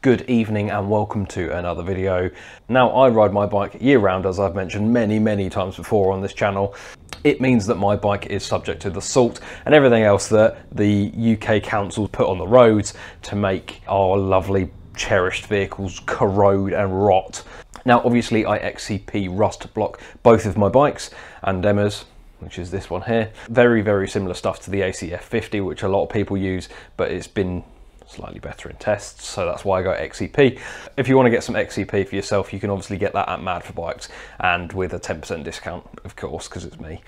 Good evening and welcome to another video. Now, I ride my bike year round, as I've mentioned many times before on this channel. It means that my bike is subject to the salt and everything else that the UK council put on the roads to make our lovely cherished vehicles corrode and rot. Now, obviously I XCP rust block both of my bikes and Emma's, which is this one here. Very similar stuff to the ACF 50, which a lot of people use, but it's been slightly better in tests, so that's why I got XCP. If you want to get some XCP for yourself, you can obviously get that at Mad for Bikes, and with a 10% discount, of course, because it's me.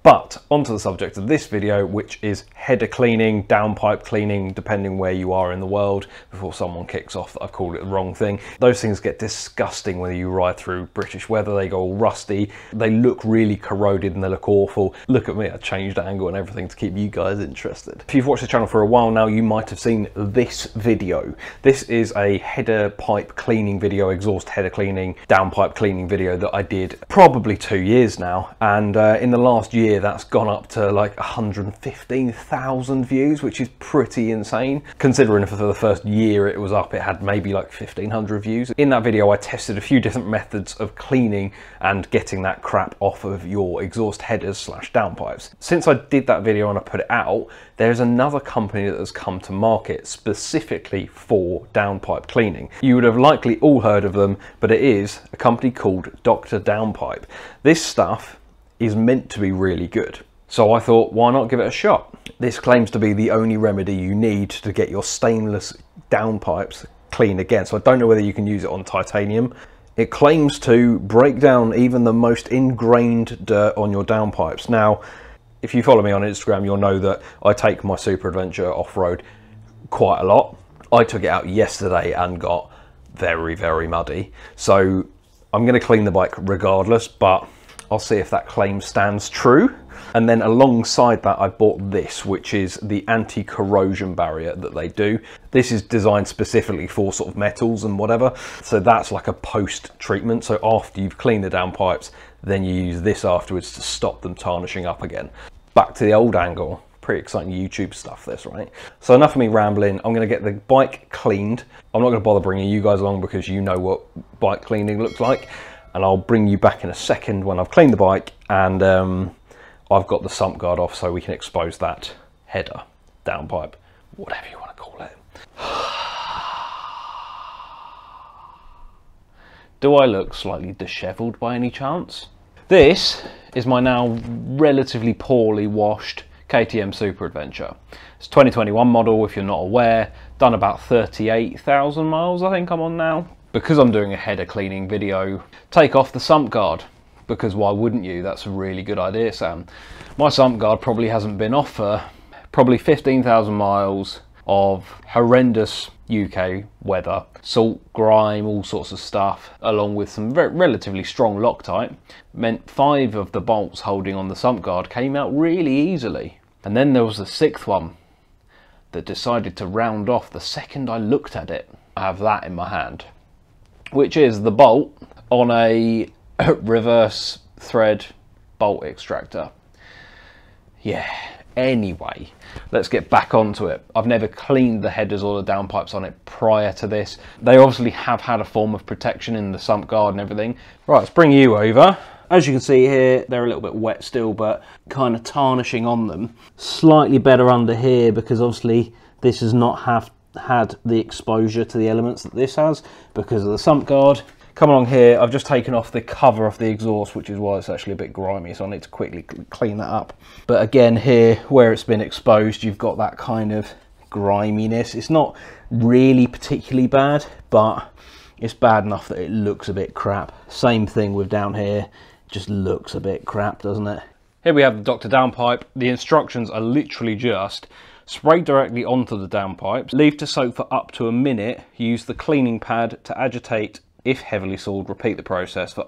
But onto the subject of this video, which is header cleaning, downpipe cleaning, depending where you are in the world, before someone kicks off that I've called it the wrong thing. Those things get disgusting when you ride through British weather. They go all rusty, they look really corroded and they look awful. Look at me, I changed angle and everything to keep you guys interested. If you've watched the channel for a while now, you might have seen this video. This is a header pipe cleaning video, exhaust header cleaning, downpipe cleaning video that I did probably 2 years now. And in the last year, that's gone up to like 115,000 views, which is pretty insane. Considering for the first year it was up, it had maybe like 1,500 views. In that video, I tested a few different methods of cleaning and getting that crap off of your exhaust headers slash downpipes. Since I did that video and I put it out, there's another company that has come to market specifically for downpipe cleaning. You would have likely all heard of them, but it is a company called Dr. Downpipe. This stuff is meant to be really good. So I thought, why not give it a shot? This claims to be the only remedy you need to get your stainless downpipes clean again. So I don't know whether you can use it on titanium. It claims to break down even the most ingrained dirt on your downpipes. Now, if you follow me on Instagram, you'll know that I take my Super Adventure off-road quite a lot. I took it out yesterday and got very muddy. So I'm gonna clean the bike regardless, but I'll see if that claim stands true. And then alongside that, I bought this, which is the anti-corrosion barrier that they do. This is designed specifically for sort of metals and whatever. So that's like a post treatment. So after you've cleaned the downpipes, then you use this afterwards to stop them tarnishing up again. Back to the old angle. Pretty exciting YouTube stuff this, right? So enough of me rambling. I'm gonna get the bike cleaned. I'm not gonna bother bringing you guys along because you know what bike cleaning looks like. And I'll bring you back in a second when I've cleaned the bike and I've got the sump guard off so we can expose that header, downpipe, whatever you want to call it. Do I look slightly dishevelled by any chance? This is my now relatively poorly washed KTM Super Adventure. It's a 2021 model, if you're not aware. Done about 38,000 miles, I think I'm on now. Because I'm doing a header cleaning video, take off the sump guard, because why wouldn't you? That's a really good idea, Sam. My sump guard probably hasn't been off for probably 15,000 miles of horrendous UK weather, salt, grime, all sorts of stuff, along with some relatively strong Loctite, meant 5 of the bolts holding on the sump guard came out really easily. And then there was the 6th one that decided to round off the second I looked at it. I have that in my hand, which is the bolt on a reverse thread bolt extractor. Yeah, anyway, let's get back onto it. I've never cleaned the headers or the downpipes on it prior to this. They obviously have had a form of protection in the sump guard and everything. Right, let's bring you over. As you can see here, they're a little bit wet still, but kind of tarnishing on them. Slightly better under here because obviously this has not had the exposure to the elements that this has because of the sump guard. Come along here, I've just taken off the cover off the exhaust, which is why it's actually a bit grimy, so I need to quickly clean that up. But again here, where it's been exposed, you've got that kind of griminess. It's not really particularly bad, but it's bad enough that it looks a bit crap. Same thing with down here, just looks a bit crap, doesn't it? Here we have the Dr. Downpipe. The instructions are literally just spray directly onto the downpipes, leave to soak for up to a minute, use the cleaning pad to agitate if heavily soiled, repeat the process to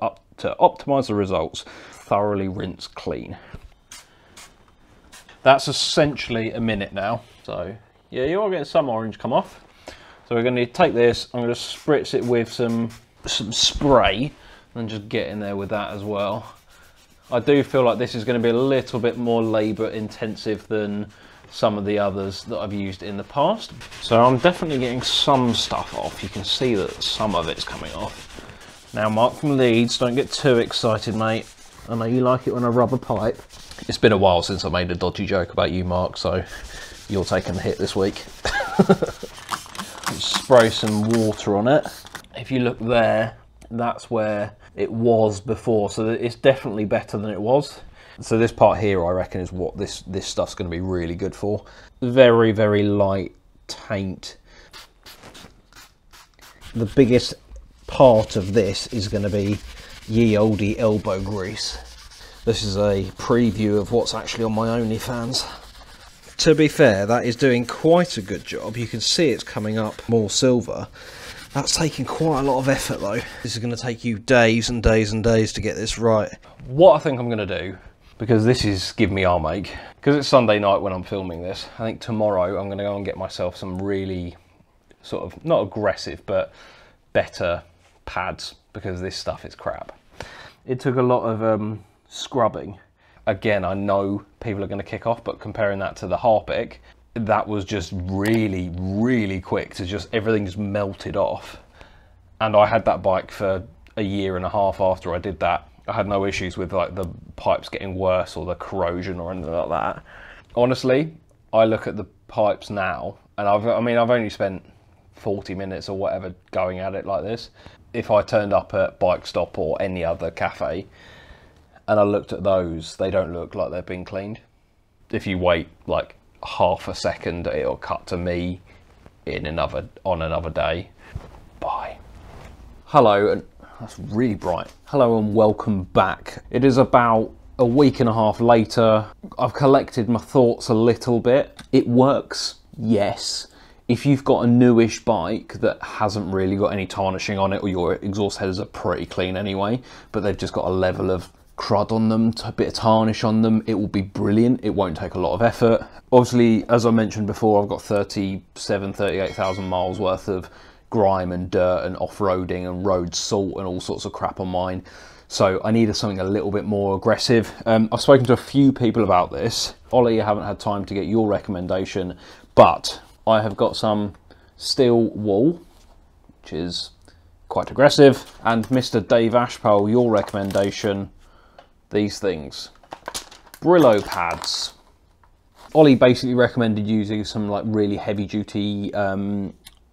optimize the results, thoroughly rinse clean. That's essentially a minute now. So yeah, you are getting some orange come off. So we're going to take this, I'm going to spritz it with some spray and just get in there with that as well. I do feel like this is going to be a little bit more labour intensive than some of the others that I've used in the past. So I'm definitely getting some stuff off. You can see that some of it's coming off. Now, Mark from Leeds, don't get too excited, mate. I know you like it when I rub a pipe. It's been a while since I made a dodgy joke about you, Mark, so you're taking the hit this week. Spray some water on it. If you look there, that's where it was before, so it's definitely better than it was. So this part here, I reckon, is what this stuff's going to be really good for. Very, very light taint. The biggest part of this is going to be ye olde elbow grease. This is a preview of what's actually on my OnlyFans. To be fair, that is doing quite a good job. You can see it's coming up more silver. That's taking quite a lot of effort though. This is going to take you days and days and days to get this right. What I think I'm going to do, because this is giving me arm ache, because it's Sunday night when I'm filming this, I think tomorrow I'm going to go and get myself some really sort of, not aggressive, but better pads, because this stuff is crap. It took a lot of scrubbing. Again, I know people are going to kick off, but comparing that to the Harpic, that was just really, really quick to just, everything just melted off. And I had that bike for a year and a half after I did that. I had no issues with like the pipes getting worse or the corrosion or anything like that. Honestly, I look at the pipes now and I've only spent 40 minutes or whatever going at it like this. If I turned up at Bike Stop or any other cafe and I looked at those, they don't look like they've been cleaned. If you wait like half a second, it'll cut to me on another day. Bye. Hello, and that's really bright. Hello and welcome back. It is about a week and a half later. I've collected my thoughts a little bit. It works, yes. If you've got a newish bike that hasn't really got any tarnishing on it, or your exhaust headers are pretty clean anyway, but they've just got a level of crud on them, a bit of tarnish on them, it will be brilliant. It won't take a lot of effort. Obviously, as I mentioned before, I've got 38,000 miles worth of grime and dirt and off-roading and road salt and all sorts of crap on mine. So I needed something a little bit more aggressive. I've spoken to a few people about this. Ollie, I haven't had time to get your recommendation, but I have got some steel wool, which is quite aggressive. And Mr. Dave Ashpole, your recommendation, these things. Brillo pads. Ollie basically recommended using some like really heavy duty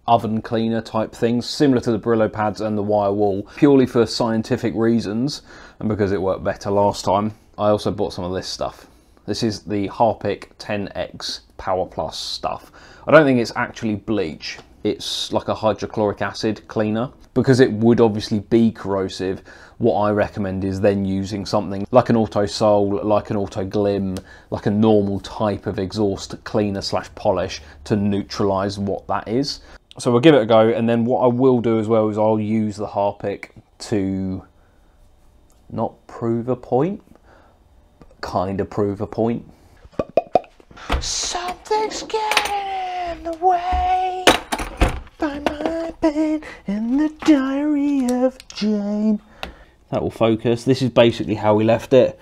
oven cleaner type things, similar to the Brillo pads and the wire wool, purely for scientific reasons and because it worked better last time. I also bought some of this stuff. This is the Harpic 10X Power Plus stuff. I don't think it's actually bleach. It's like a hydrochloric acid cleaner. Because it would obviously be corrosive, what I recommend is then using something like an Auto Sol, like an Auto Glim, like a normal type of exhaust cleaner / polish to neutralise what that is. So we'll give it a go, and then what I will do as well is I'll use the Harpic to not prove a point, but kind of prove a point. Something's getting in the way by my bed in the diary of Jane. That will focus. This is basically how we left it.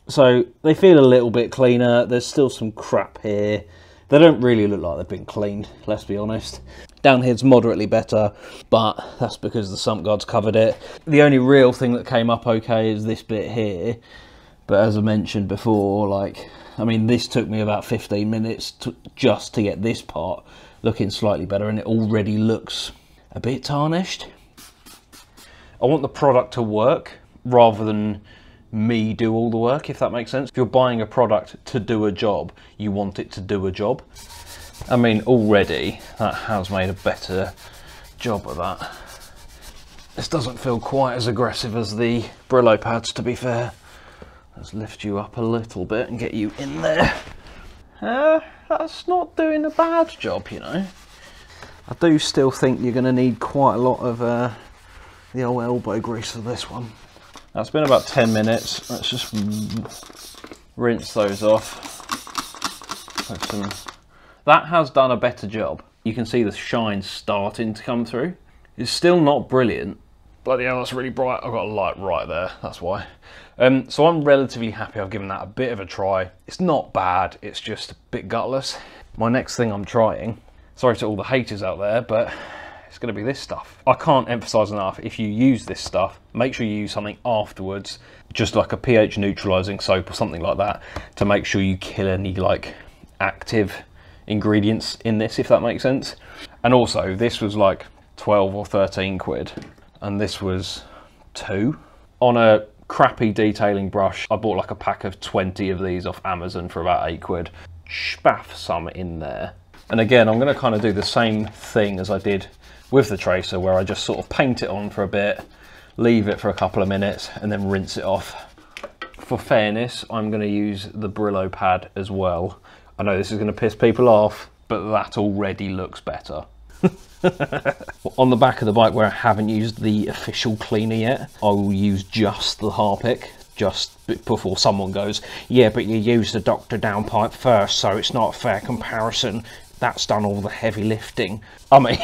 So they feel a little bit cleaner. There's still some crap here. They don't really look like they've been cleaned, let's be honest. Down here's moderately better, but that's because the sump guard's covered it. The only real thing that came up okay is this bit here. But as I mentioned before, like, I mean, this took me about 15 minutes just to get this part looking slightly better, and it already looks a bit tarnished. I want the product to work rather than me do all the work, if that makes sense. If you're buying a product to do a job, you want it to do a job. I mean, already that has made a better job of that. This doesn't feel quite as aggressive as the Brillo pads, to be fair. Let's lift you up a little bit and get you in there. That's not doing a bad job, you know. I do still think you're going to need quite a lot of the old elbow grease for this one. That's been about 10 minutes. Let's just rinse those off. That has done a better job. You can see the shine starting to come through. It's still not brilliant, Bloody hell, that's really bright. I've got a light right there, that's why. So I'm relatively happy I've given that a bit of a try. It's not bad, it's just a bit gutless. My next thing I'm trying, sorry to all the haters out there, but it's going to be this stuff. I can't emphasize enough, if you use this stuff, make sure you use something afterwards, just like a pH neutralizing soap or something like that, to make sure you kill any like active ingredients in this, if that makes sense. And also, this was like 12 or 13 quid, and this was 2. On a crappy detailing brush, I bought like a pack of 20 of these off Amazon for about 8 quid. Spaff some in there. And again, I'm going to kind of do the same thing as I did with the tracer, where I just sort of paint it on for a bit, leave it for a couple of minutes, and then rinse it off. For fairness, I'm going to use the Brillo pad as well. I know this is going to piss people off, but that already looks better. On the back of the bike, where I haven't used the official cleaner yet, I will use just the Harpic, just before someone goes, yeah, but you used the Dr. Downpipe first, so it's not a fair comparison. That's done all the heavy lifting. I mean,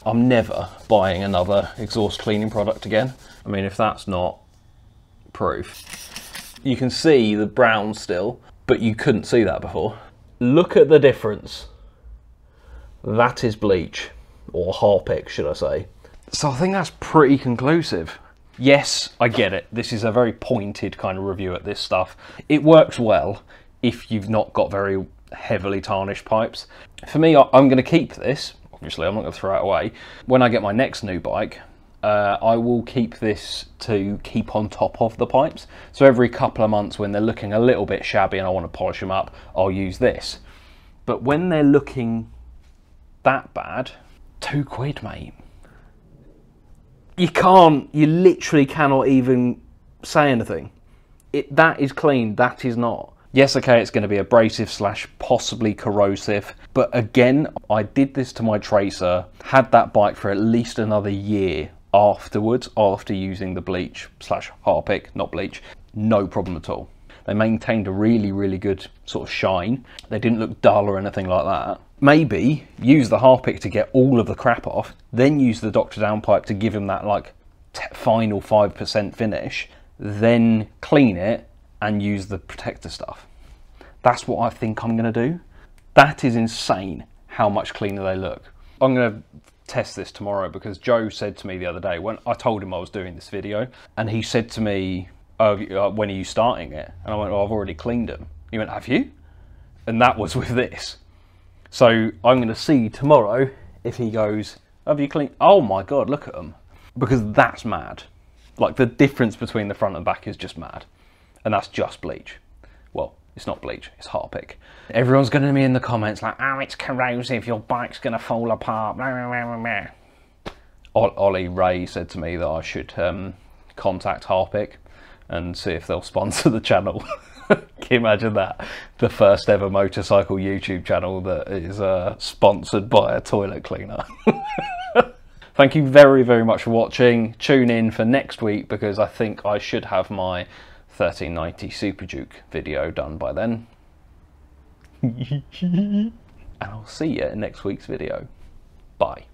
I'm never buying another exhaust cleaning product again. I mean, if that's not proof. You can see the brown still, but you couldn't see that before. Look at the difference. That is bleach, or Harpic, should I say. So I think that's pretty conclusive. Yes, I get it. This is a very pointed kind of review at this stuff. It works well if you've not got very heavily tarnished pipes. For me, I'm going to keep this. Obviously, I'm not going to throw it away. When I get my next new bike, I will keep this to keep on top of the pipes. So every couple of months when they're looking a little bit shabby and I want to polish them up, I'll use this. But when they're looking that bad, 2 quid, mate. You literally cannot even say anything. That is clean, that is not. Yes, okay, it's going to be abrasive slash possibly corrosive, but again, I did this to my tracer, had that bike for at least another year afterwards, after using the bleach slash Harpic, not bleach, no problem at all. They maintained a really, really good sort of shine. They didn't look dull or anything like that. Maybe use the Harpic to get all of the crap off, then use the Dr. Downpipe to give him that like final 5% finish, then clean it and use the protector stuff. That's what I think I'm going to do. That is insane how much cleaner they look. I'm going to test this tomorrow, because Joe said to me the other day, when I told him I was doing this video, and he said to me, oh, when are you starting it? And I went, oh, I've already cleaned them. He went, have you? And that was with this. So I'm going to see tomorrow if he goes, have you cleaned? Oh my God, look at them. Because that's mad. Like, the difference between the front and back is just mad. And that's just bleach. Well, it's not bleach, it's Harpic. Everyone's going to be in the comments like, oh, it's corrosive, your bike's going to fall apart. Ollie Ray said to me that I should contact Harpic and see if they'll sponsor the channel. Can you imagine that? The first ever motorcycle YouTube channel that is sponsored by a toilet cleaner. Thank you very, very much for watching. Tune in for next week, because I think I should have my 1390 Super Duke video done by then. And I'll see you in next week's video. Bye.